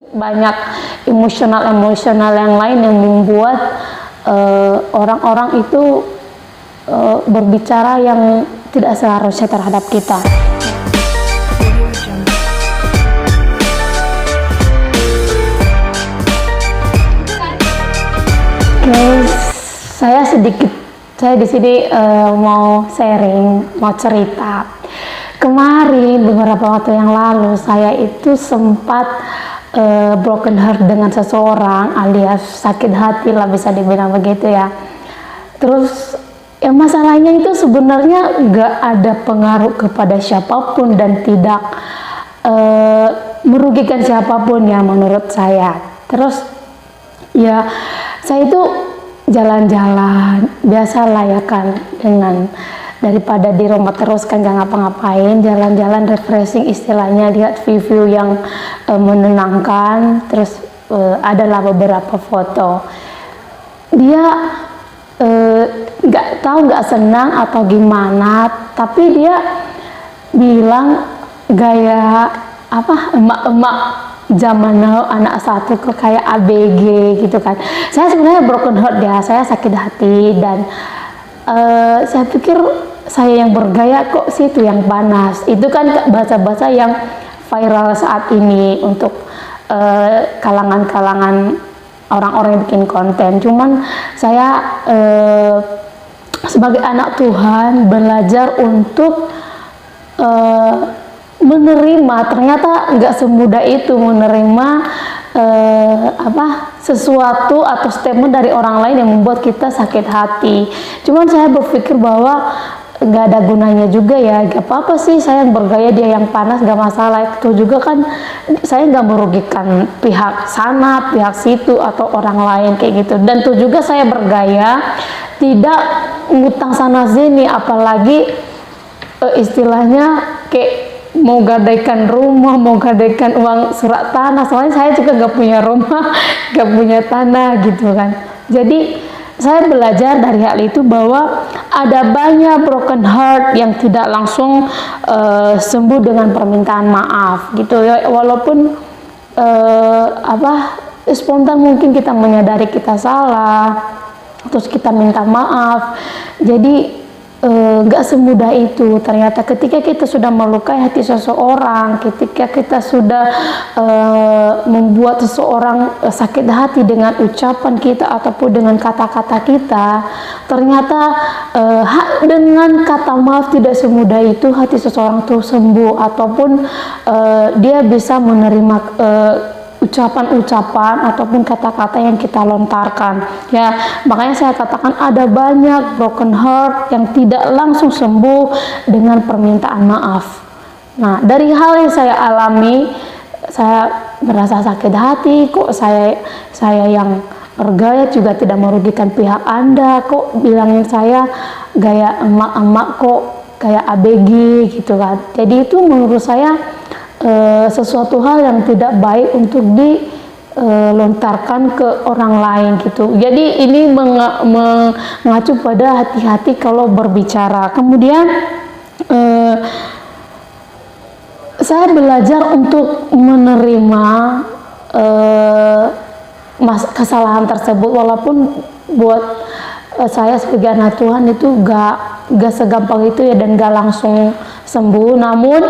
Banyak emosional yang lain yang membuat orang-orang itu berbicara yang tidak seharusnya terhadap kita. Saya di sini mau sharing, mau cerita. Kemarin beberapa waktu yang lalu saya itu sempat broken heart dengan seseorang, alias sakit hati lah bisa dibilang begitu ya. Terus ya masalahnya itu sebenarnya nggak ada pengaruh kepada siapapun dan tidak merugikan siapapun ya menurut saya. Terus ya saya itu jalan-jalan biasalah ya kan, dengan daripada di rumah terus kan gak ngapa-ngapain, jalan-jalan refreshing istilahnya, lihat view-view yang menenangkan. Terus adalah beberapa foto dia nggak senang atau gimana, tapi dia bilang gaya apa emak-emak zaman now anak satu kok kayak ABG gitu kan. Saya sebenarnya broken heart ya, saya sakit hati dan saya pikir saya yang bergaya kok sih itu yang panas. Itu kan bahasa-bahasa yang viral saat ini untuk kalangan-kalangan orang-orang yang bikin konten. Cuman saya sebagai anak Tuhan belajar untuk menerima, ternyata nggak semudah itu menerima sesuatu atau statement dari orang lain yang membuat kita sakit hati. Cuman saya berpikir bahwa nggak ada gunanya juga ya, gak apa-apa sih saya yang bergaya dia yang panas, gak masalah. Itu juga kan saya nggak merugikan pihak sana, pihak situ atau orang lain kayak gitu. Dan itu juga saya bergaya tidak ngutang sana sini, apalagi istilahnya kayak mau gadaikan rumah, mau gadaikan uang surat tanah. Soalnya saya juga gak punya rumah, gak punya tanah gitu kan. Jadi saya belajar dari hal itu bahwa ada banyak broken heart yang tidak langsung sembuh dengan permintaan maaf gitu ya. Walaupun spontan mungkin kita menyadari kita salah, terus kita minta maaf. Jadi gak semudah itu ternyata. Ketika kita sudah melukai hati seseorang, ketika kita sudah membuat seseorang sakit hati dengan ucapan kita ataupun dengan kata-kata kita, ternyata dengan kata maaf tidak semudah itu hati seseorang itu sembuh, ataupun dia bisa menerima ucapan-ucapan ataupun kata-kata yang kita lontarkan ya. Makanya saya katakan ada banyak broken heart yang tidak langsung sembuh dengan permintaan maaf. Nah, dari hal yang saya alami, saya merasa sakit hati, kok saya yang bergaya juga tidak merugikan pihak Anda, kok bilangin saya gaya emak-emak, kok kayak ABG gitu kan. Jadi itu menurut saya sesuatu hal yang tidak baik untuk dilontarkan ke orang lain gitu. Jadi ini mengacu pada hati-hati kalau berbicara. Kemudian saya belajar untuk menerima kesalahan tersebut, walaupun buat saya sebagai anak Tuhan itu gak segampang itu ya, dan gak langsung sembuh. Namun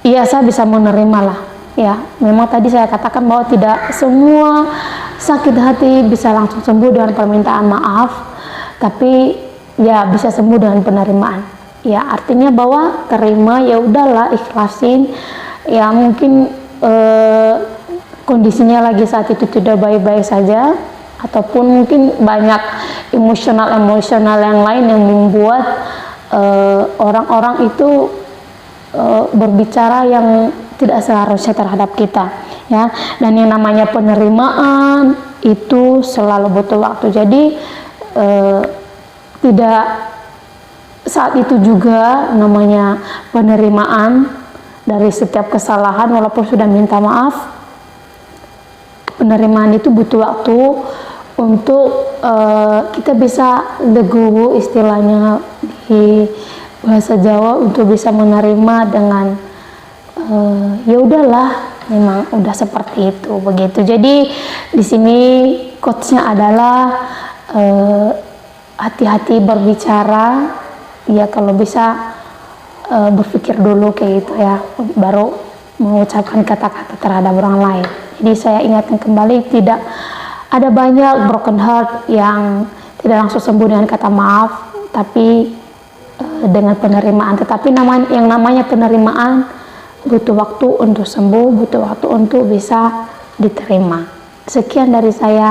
iya, saya bisa menerima lah ya. Memang tadi saya katakan bahwa tidak semua sakit hati bisa langsung sembuh dengan permintaan maaf, tapi ya bisa sembuh dengan penerimaan ya. Artinya bahwa terima, ya udahlah, ikhlasin ya. Mungkin kondisinya lagi saat itu tidak baik-baik saja, ataupun mungkin banyak emosional yang lain yang membuat orang-orang itu berbicara yang tidak seharusnya terhadap kita ya. Dan yang namanya penerimaan itu selalu butuh waktu. Jadi tidak saat itu juga namanya penerimaan dari setiap kesalahan, walaupun sudah minta maaf, penerimaan itu butuh waktu untuk kita bisa legowo istilahnya di bahasa Jawa, untuk bisa menerima dengan ya udahlah, memang udah seperti itu begitu. Jadi di sini quotes-nya adalah hati-hati berbicara, ya kalau bisa berpikir dulu kayak gitu ya, baru mengucapkan kata-kata terhadap orang lain. Jadi saya ingatkan kembali, tidak ada banyak broken heart yang tidak langsung sembuh dengan kata maaf, tapi dengan penerimaan. Tetapi yang namanya penerimaan butuh waktu untuk sembuh, butuh waktu untuk bisa diterima. Sekian dari saya.